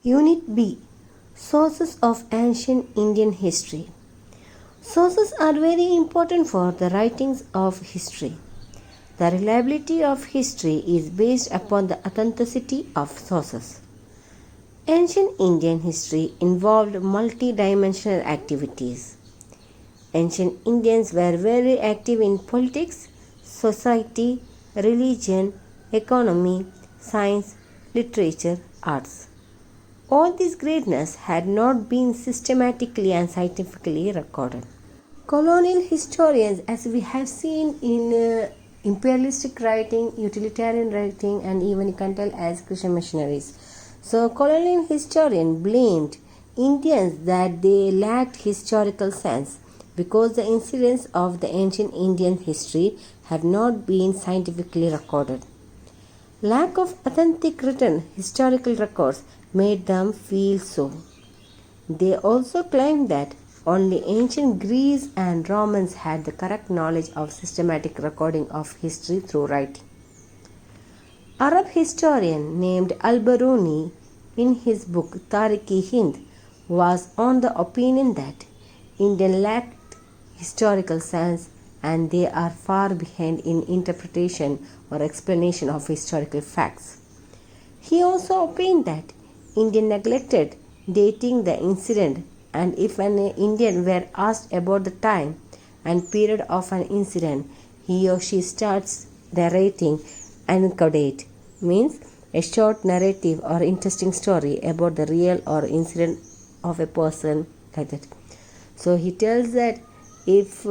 Unit B. Sources of Ancient Indian History. Sources are very important for the writings of history. The reliability of history is based upon the authenticity of sources. Ancient Indian history involved multi-dimensional activities. Ancient Indians were very active in politics, society, religion, economy, science, literature, arts. All this greatness had not been systematically and scientifically recorded. Colonial historians, as we have seen in imperialistic writing, utilitarian writing, and even you can tell as Christian missionaries. So, colonial historians blamed Indians that they lacked historical sense because the incidents of the ancient Indian history have not been scientifically recorded. Lack of authentic written historical records made them feel so. They also claimed that only ancient Greece and Romans had the correct knowledge of systematic recording of history through writing. Arab historian named Al-Baruni in his book Tarikh-i-Hind was on the opinion that Indians lacked historical sense and they are far behind in interpretation or explanation of historical facts. He also opined that Indians neglected dating the incident, and if an Indian were asked about the time and period of an incident, he or she starts narrating anecdote, means a short narrative or interesting story about the real or incident of a person, like that. So he tells that if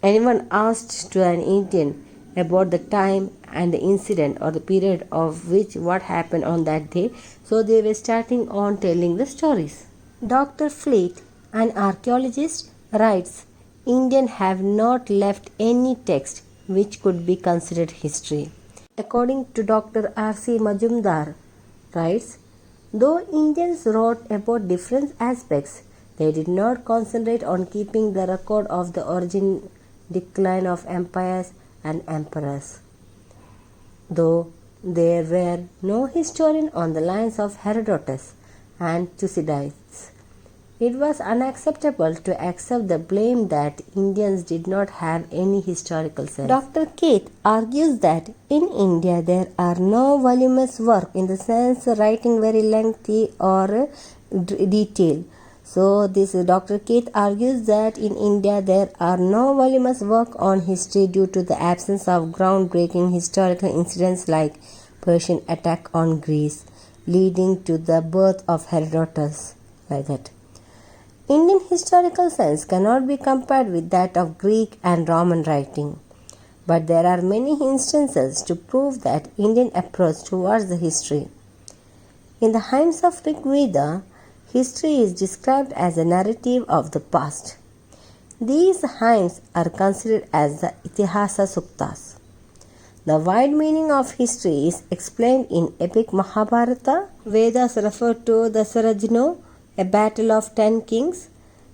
anyone asked to an Indian about the time and the incident or the period of which what happened on that day, so they were starting on telling the stories. Dr. Fleet, an archaeologist, writes, Indians have not left any text which could be considered history. According to Dr. R.C. Majumdar, writes, though Indians wrote about different aspects, they did not concentrate on keeping the record of the origin, decline of empires and emperors. Though there were no historian on the lines of Herodotus and Thucydides, it was unacceptable to accept the blame that Indians did not have any historical sense. Dr. Keith argues that in India there are no voluminous work in the sense writing very lengthy or detailed. So this Dr. Keith argues that in India there are no voluminous work on history due to the absence of groundbreaking historical incidents like Persian attack on Greece, leading to the birth of Herodotus, like that. Indian historical sense cannot be compared with that of Greek and Roman writing, but there are many instances to prove that Indian approach towards the history. In the hymns of Rig Veda, history is described as a narrative of the past. These hymns are considered as the Itihasa Suktas. The wide meaning of history is explained in epic Mahabharata. Vedas refer to the Sarajno, a battle of 10 kings.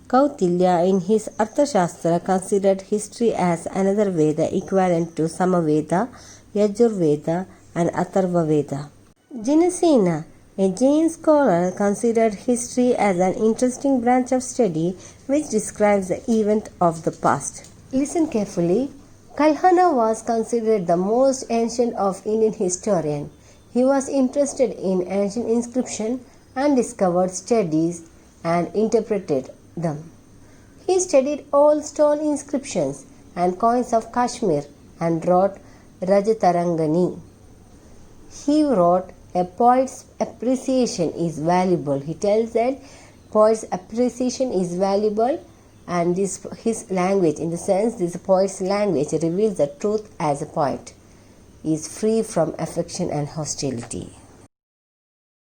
Kautilya in his Arthashastra considered history as another Veda equivalent to Samaveda, Yajurveda and Atharva Veda. Jinasena, a Jain scholar, considered history as an interesting branch of study which describes the event of the past. Listen carefully. Kalhana was considered the most ancient of Indian historians. He was interested in ancient inscription and discovered studies and interpreted them. He studied all stone inscriptions and coins of Kashmir and wrote Rajatarangani. He wrote, a poet's appreciation is valuable. He tells that poet's appreciation is valuable, and this his language, in the sense this poet's language reveals the truth as a poet, is free from affection and hostility.